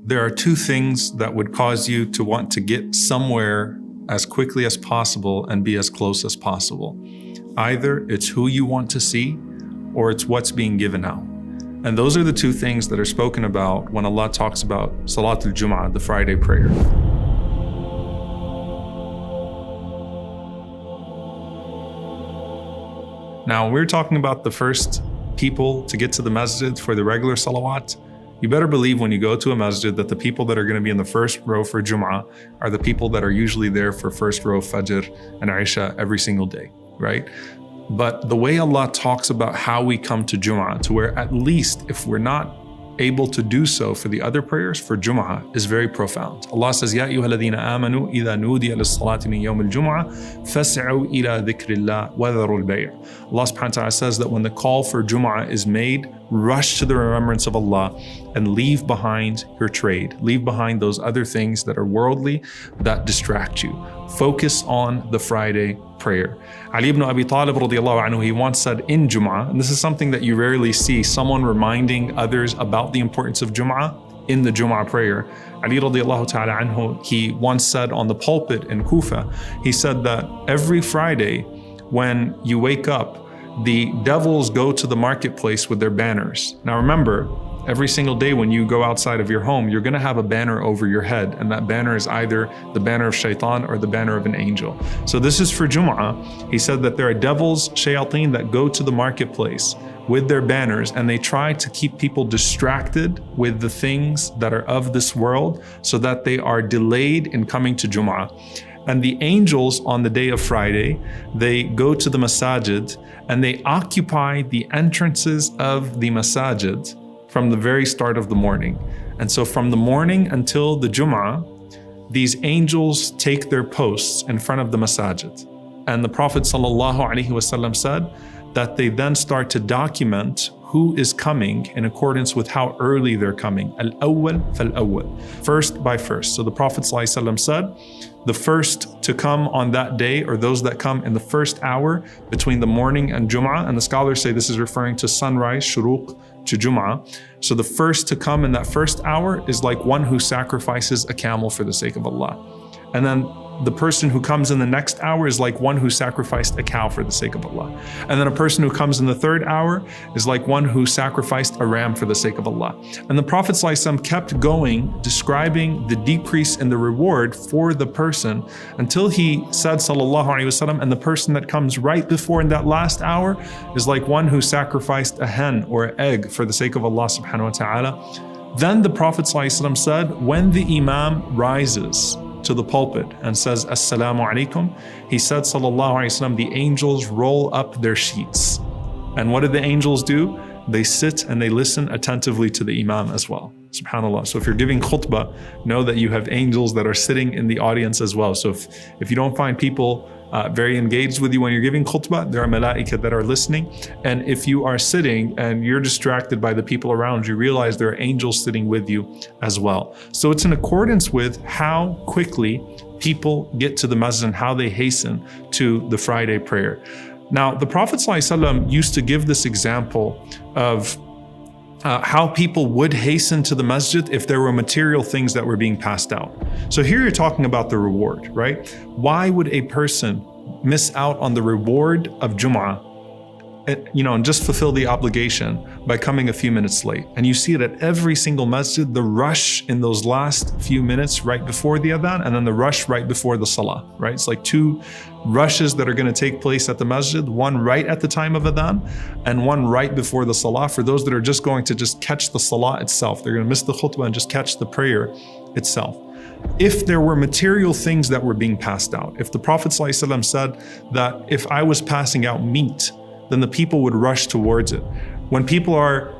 there are two things that would cause you to want to get somewhere as quickly as possible and be as close as possible. Either it's who you want to see or it's what's being given out. And those are the two things that are spoken about when Allah talks about Salatul Jum'ah, the Friday prayer. Now, we're talking about the first people to get to the masjid for the regular salawat. You better believe when you go to a masjid that the people that are going to be in the first row for Jum'ah are the people that are usually there for first row Fajr and Isha every single day, right? But the way Allah talks about how we come to Jum'ah, to where at least if we're not able to do so for the other prayers, for Jum'ah, is very profound. Allah says, Ya ayyuhalladhina amanu idha nudiya lis-salati min yawm al-Jum'ah fas'u ila dhikrillah wa dharul bay'. Allah subhanahu wa ta'ala says that when the call for Jum'ah is made, rush to the remembrance of Allah and leave behind your trade. Leave behind those other things that are worldly, that distract you. Focus on the Friday prayer. Ali ibn Abi Talib radiallahu anhu, he once said in Jum'ah, and this is something that you rarely see, someone reminding others about the importance of Jum'ah in the Jum'ah prayer. Ali radiallahu ta'ala anhu, he once said on the pulpit in Kufa, he said that every Friday when you wake up, the devils go to the marketplace with their banners. Now remember, every single day when you go outside of your home, you're going to have a banner over your head, and that banner is either the banner of shaitan or the banner of an angel. So this is for Jum'ah. He said that there are devils, shayateen, that go to the marketplace with their banners, and they try to keep people distracted with the things that are of this world so that they are delayed in coming to Jum'ah. And the angels on the day of Friday, they go to the masajid and they occupy the entrances of the masajid from the very start of the morning. And so from the morning until the Jum'ah, these angels take their posts in front of the masajid. And the Prophet ﷺ said that they then start to document who is coming in accordance with how early they're coming. Al-awwal fal-awwal. First by first. So the Prophet ﷺ said, the first to come on that day, or those that come in the first hour between the morning and Jum'ah, and the scholars say this is referring to sunrise, shuruq, to Jum'ah. So the first to come in that first hour is like one who sacrifices a camel for the sake of Allah. And then the person who comes in the next hour is like one who sacrificed a cow for the sake of Allah. And then a person who comes in the third hour is like one who sacrificed a ram for the sake of Allah. And the Prophet ﷺ kept going, describing the decrease in the reward for the person until he said, sallallahu alaihi wasallam, and the person that comes right before in that last hour is like one who sacrificed a hen or an egg for the sake of Allah subhanahu wa ta'ala. Then the Prophet ﷺ said, when the Imam rises to the pulpit and says, Assalamu alaikum, he said, sallallahu alaihi wasallam, the angels roll up their sheets. And what did the angels do? They sit and they listen attentively to the Imam as well. SubhanAllah. So if you're giving khutbah, know that you have angels that are sitting in the audience as well. So if you don't find people very engaged with you when you're giving khutbah, there are malaika that are listening. And if you are sitting and you're distracted by the people around you, realize there are angels sitting with you as well. So it's in accordance with how quickly people get to the masjid and how they hasten to the Friday prayer. Now, the Prophet ﷺ used to give this example of how people would hasten to the masjid if there were material things that were being passed out. So here you're talking about the reward, right? Why would a person miss out on the reward of Jum'ah, and just fulfill the obligation by coming a few minutes late? And you see it at every single masjid, the rush in those last few minutes right before the adhan, and then the rush right before the salah, right? It's like two rushes that are going to take place at the masjid, one right at the time of adhan and one right before the salah, for those that are just going to just catch the salah itself. They're going to miss the khutbah and just catch the prayer itself. If there were material things that were being passed out, if the Prophet ﷺ said that if I was passing out meat, then the people would rush towards it. When people are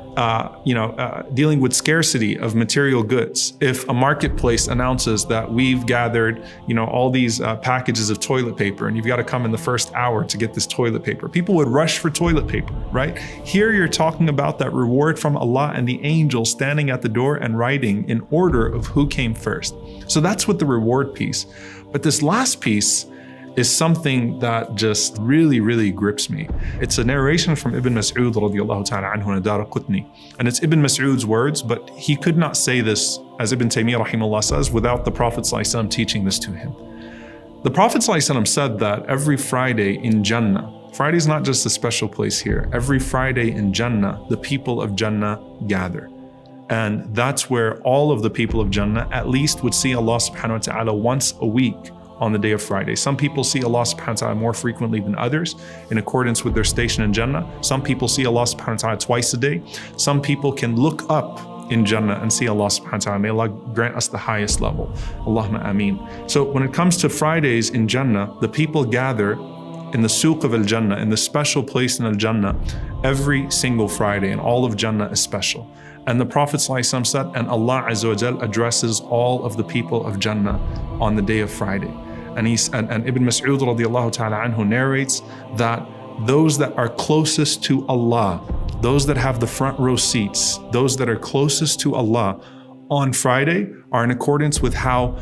dealing with scarcity of material goods, if a marketplace announces that we've gathered, all these packages of toilet paper, and you've got to come in the first hour to get this toilet paper, people would rush for toilet paper, right? Here you're talking about that reward from Allah and the angel standing at the door and writing in order of who came first. So that's what the reward piece. But this last piece is something that just really, really grips me. It's a narration from Ibn Mas'ud radiyallahu ta'ala anhu in Daraqutni. And it's Ibn Mas'ud's words, but he could not say this, as Ibn Taymiyyah rahimahullah says, without the Prophet ﷺ teaching this to him. The Prophet ﷺ said that every Friday in Jannah, Friday is not just a special place here, every Friday in Jannah, the people of Jannah gather. And that's where all of the people of Jannah at least would see Allah subhanahu wa ta'ala once a week on the day of Friday. Some people see Allah subhanahu wa ta'ala more frequently than others in accordance with their station in Jannah. Some people see Allah subhanahu wa ta'ala twice a day. Some people can look up in Jannah and see Allah subhanahu wa ta'ala. May Allah grant us the highest level. Allahumma ameen. So when it comes to Fridays in Jannah, the people gather in the Suq of Al-Jannah, in the special place in Al-Jannah, every single Friday, and all of Jannah is special. And the Prophet ﷺ said, and Allah Azza wa Jal addresses all of the people of Jannah on the day of Friday. And Ibn Mas'ud radiyallahu ta'ala anhu narrates that those that are closest to Allah, those that have the front row seats, those that are closest to Allah on Friday are in accordance with how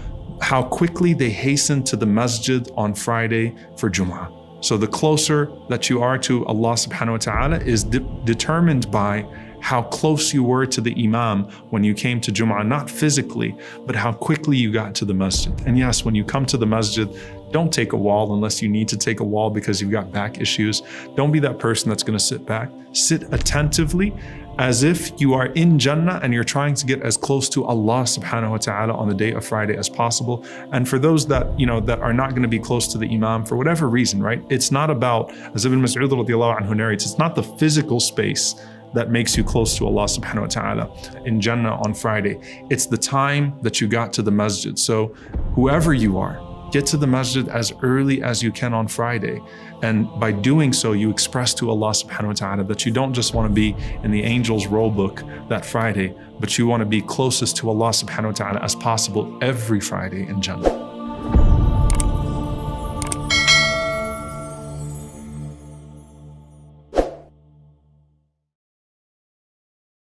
quickly they hasten to the masjid on Friday for Jum'ah. So the closer that you are to Allah subhanahu wa ta'ala is determined by how close you were to the Imam when you came to Jum'ah, not physically, but how quickly you got to the masjid. And yes, when you come to the masjid, don't take a wall unless you need to take a wall because you've got back issues. Don't be that person that's going to sit back. Sit attentively as if you are in Jannah and you're trying to get as close to Allah subhanahu wa ta'ala on the day of Friday as possible. And for those that, that are not going to be close to the Imam for whatever reason, right? It's not about, as Ibn Mas'ud radiyallahu anhu narrates, it's not the physical space that makes you close to Allah subhanahu wa ta'ala in Jannah on Friday. It's the time that you got to the masjid. So whoever you are, get to the masjid as early as you can on Friday. And by doing so, you express to Allah subhanahu wa ta'ala that you don't just want to be in the angel's roll book that Friday, but you want to be closest to Allah subhanahu wa ta'ala as possible every Friday in Jannah.